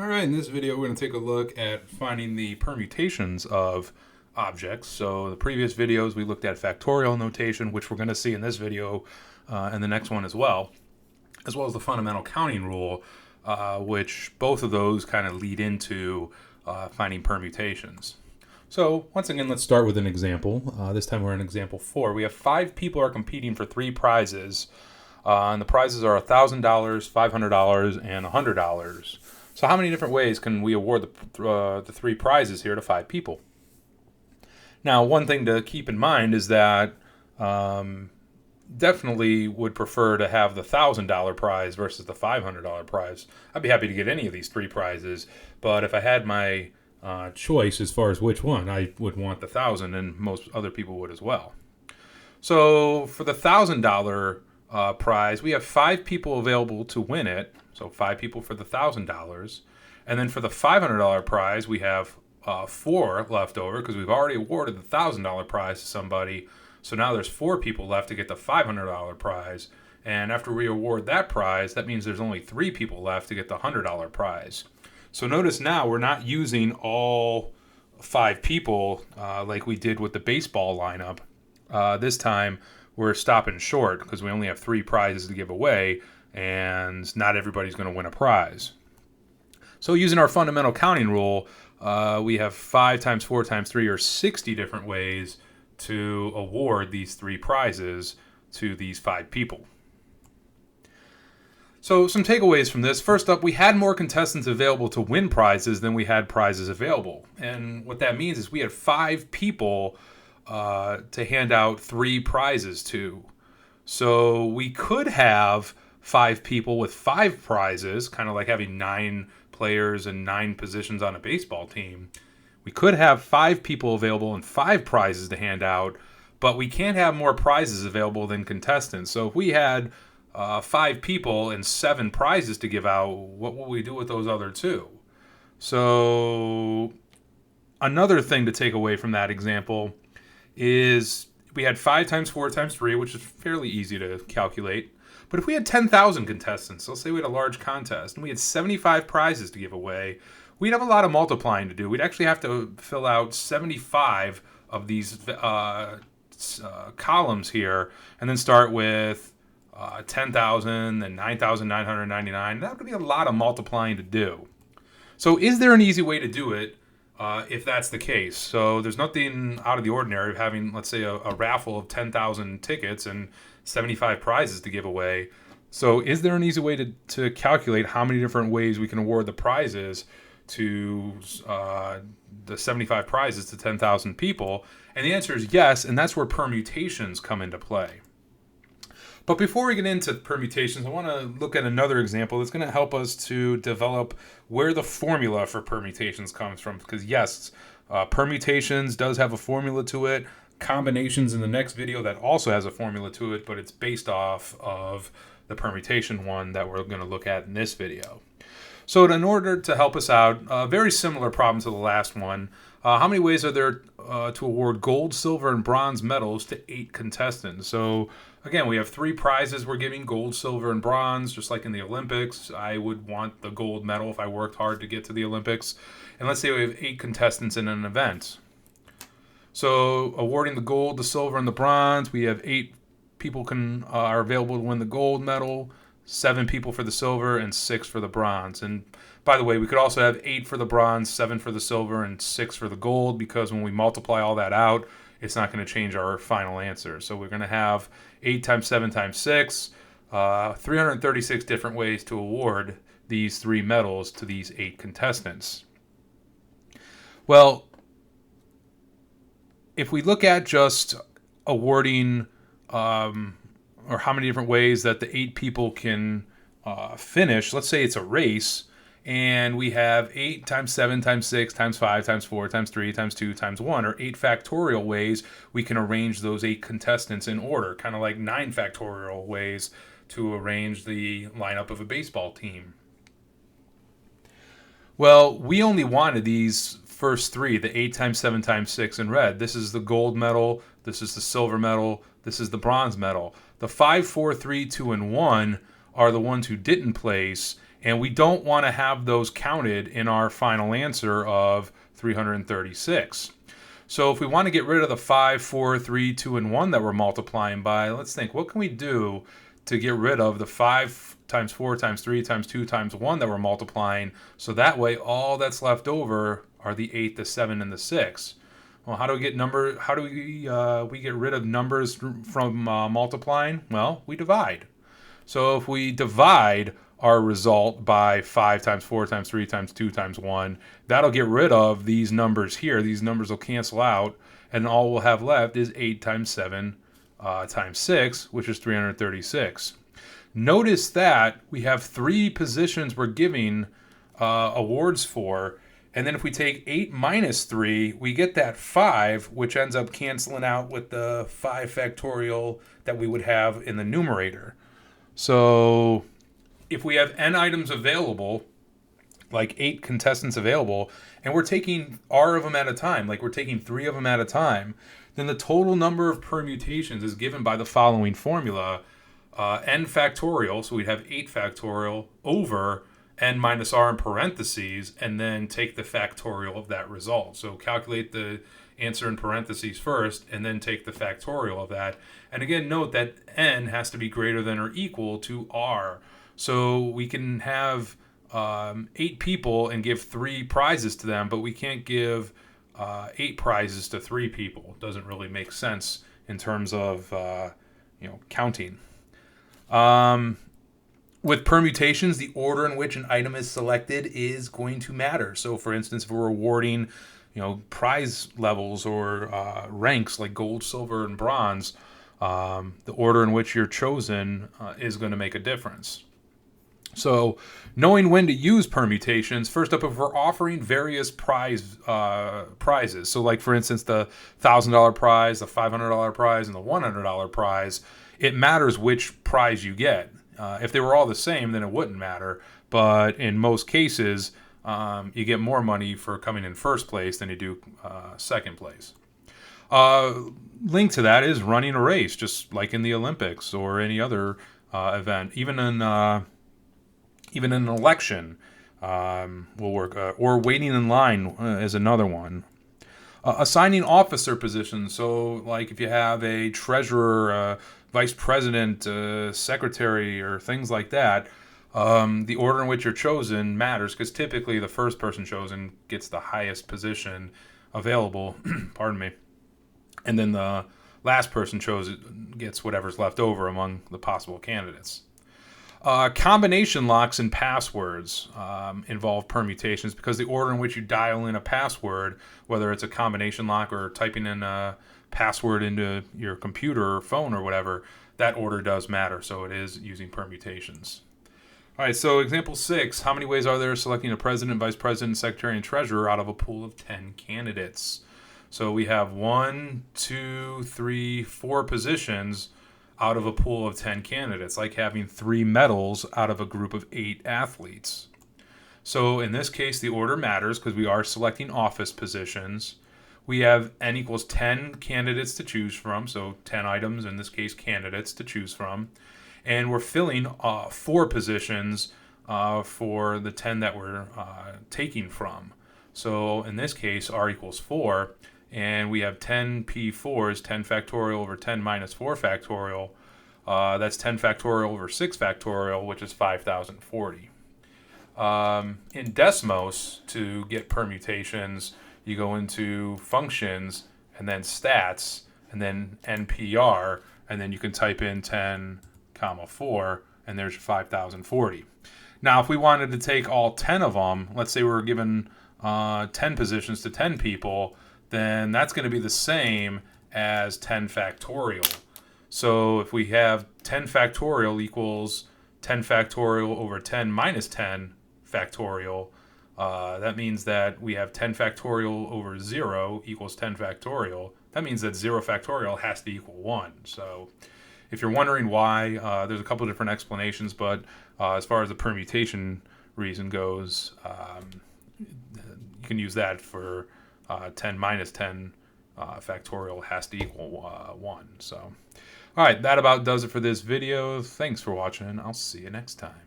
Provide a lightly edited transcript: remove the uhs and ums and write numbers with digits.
All right, in this video, we're going to take a look at finding the permutations of objects. So the previous videos, we looked at factorial notation, which we're going to see in this video and the next one as well as the fundamental counting rule, which both of those kind of lead into finding permutations. So once again, let's start with an example. This time we're in example 4. We have 5 people are competing for 3 prizes, and the prizes are $1,000, $500, and $100. So how many different ways can we award the 3 prizes here to 5 people? Now, one thing to keep in mind is that definitely would prefer to have the $1,000 prize versus the $500 prize. I'd be happy to get any of these 3 prizes, but if I had my choice as far as which one, I would want the 1,000, and most other people would as well. So for the $1,000 prize, we have 5 people available to win it. So 5 people for the $1,000. And then for the $500 prize, we have 4 left over because we've already awarded the $1,000 prize to somebody. So now there's 4 people left to get the $500 prize. And after we award that prize, that means there's only 3 people left to get the $100 prize. So notice now we're not using all 5 people like we did with the baseball lineup. This time we're stopping short because we only have 3 prizes to give away, and not everybody's going to win a prize. So using our fundamental counting rule, we have 5 times 4 times 3, or 60 different ways to award these 3 prizes to these 5 people. So some takeaways from this. First up, we had more contestants available to win prizes than we had prizes available. And what that means is we had 5 people to hand out 3 prizes to. So we could have 5 people with 5 prizes, kind of like having 9 players and 9 positions on a baseball team. We could have 5 people available and 5 prizes to hand out, but we can't have more prizes available than contestants. So if we had 5 people and 7 prizes to give out, what will we do with those other 2? So another thing to take away from that example is we had 5 times 4 times 3, which is fairly easy to calculate. But if we had 10,000 contestants, let's say we had a large contest, and we had 75 prizes to give away, we'd have a lot of multiplying to do. We'd actually have to fill out 75 of these columns here, and then start with 10,000 and 9,999. That would be a lot of multiplying to do. So is there an easy way to do it if that's the case? So there's nothing out of the ordinary of having, let's say, a raffle of 10,000 tickets and 75 prizes to give away. So is there an easy way to calculate how many different ways we can award the prizes to the 75 prizes to 10,000 people? And the answer is yes, and that's where permutations come into play. But before we get into permutations, I want to look at another example that's going to help us to develop where the formula for permutations comes from. Because yes, permutations does have a formula to it. Combinations in the next video, that also has a formula to it, but it's based off of the permutation one that we're going to look at in this video. So in order to help us out, a very similar problem to the last one. How many ways are there to award gold, silver, and bronze medals to 8 contestants? So again, we have 3 prizes we're giving: gold, silver, and bronze, just like in the Olympics. I would want the gold medal if I worked hard to get to the Olympics. And let's say we have 8 contestants in an event. So awarding the gold, the silver, and the bronze, we have 8 people are available to win the gold medal, 7 people for the silver, and 6 for the bronze. And by the way, we could also have 8 for the bronze, 7 for the silver, and 6 for the gold, because when we multiply all that out, it's not going to change our final answer. So we're going to have 8 times 7 times 6, 336 different ways to award these 3 medals to these 8 contestants. Well, if we look at just awarding or how many different ways that the 8 people can finish, let's say it's a race, and we have 8 times 7 times 6 times 5 times 4 times 3 times 2 times 1, or 8 factorial ways we can arrange those 8 contestants in order, kind of like 9 factorial ways to arrange the lineup of a baseball team. Well, we only wanted these first 3, the 8 times 7 times 6 in red. This is the gold medal, this is the silver medal, this is the bronze medal. The 5, 4, 3, 2, and 1 are the ones who didn't place, And we don't want to have those counted in our final answer of 336. So if we want to get rid of the 5, 4, 3, 2, and 1 that we're multiplying by, let's think, what can we do to get rid of the 5 times 4 times 3 times 2 times 1 that we're multiplying, so that way all that's left over are the 8, the 7, and the 6. Well, how do we get rid of numbers from multiplying? Well, we divide. So if we divide our result by 5 times 4 times 3 times 2 times 1, that'll get rid of these numbers here. These numbers will cancel out, and all we'll have left is 8 times 7 times 6, which is 336. Notice that we have 3 positions we're giving awards for, and then if we take 8 minus 3, we get that 5, which ends up canceling out with the 5 factorial that we would have in the numerator. So if we have n items available, like 8 contestants available, and we're taking r of them at a time, like we're taking 3 of them at a time, then the total number of permutations is given by the following formula, n factorial, so we'd have 8 factorial over n minus r in parentheses, and then take the factorial of that result. So calculate the answer in parentheses first, and then take the factorial of that. And again, note that n has to be greater than or equal to r. So we can have 8 people and give 3 prizes to them, but we can't give 8 prizes to 3 people. It doesn't really make sense in terms of counting. With permutations, the order in which an item is selected is going to matter. So, for instance, if we're awarding prize levels or ranks like gold, silver, and bronze, the order in which you're chosen is going to make a difference. So knowing when to use permutations, first up, if we're offering various prizes, so like for instance the $1,000 prize, the $500 prize, and the $100 prize, it matters which prize you get. If they were all the same, then it wouldn't matter, but in most cases you get more money for coming in first place than you do second place. Linked to that is running a race, just like in the Olympics or any other event. Even in an election will work, or waiting in line is another one. Assigning officer positions, so like if you have a treasurer, vice president, secretary, or things like that, the order in which you're chosen matters, because typically the first person chosen gets the highest position available, pardon me, and then the last person chosen gets whatever's left over among the possible candidates. Combination locks and passwords involve permutations, because the order in which you dial in a password, whether it's a combination lock or typing in a password into your computer or phone or whatever, that order does matter, so it is using permutations. All right, so example 6, how many ways are there selecting a president, vice president, secretary, and treasurer out of a pool of 10 candidates? So we have 1, 2, 3, 4 positions out of a pool of 10 candidates, like having 3 medals out of a group of 8 athletes. So in this case, the order matters because we are selecting office positions. We have n equals 10 candidates to choose from, so 10 items, in this case, candidates to choose from. And we're filling 4 positions for the 10 that we're taking from. So in this case, r equals 4. And we have 10p4 is 10 factorial over 10 minus 4 factorial. That's 10 factorial over 6 factorial, which is 5,040. In Desmos, to get permutations, you go into functions and then stats and then NPR, and then you can type in 10, 4, and there's your 5,040. Now, if we wanted to take all 10 of them, let's say we were given 10 positions to 10 people, then that's going to be the same as 10 factorial. So if we have 10 factorial equals 10 factorial over 10 minus 10 factorial, that means that we have 10 factorial over 0 equals 10 factorial. That means that 0 factorial has to equal 1. So if you're wondering why, there's a couple of different explanations, but as far as the permutation reason goes, you can use that for 10 minus 10 factorial has to equal 1. So, all right, that about does it for this video. Thanks for watching. I'll see you next time.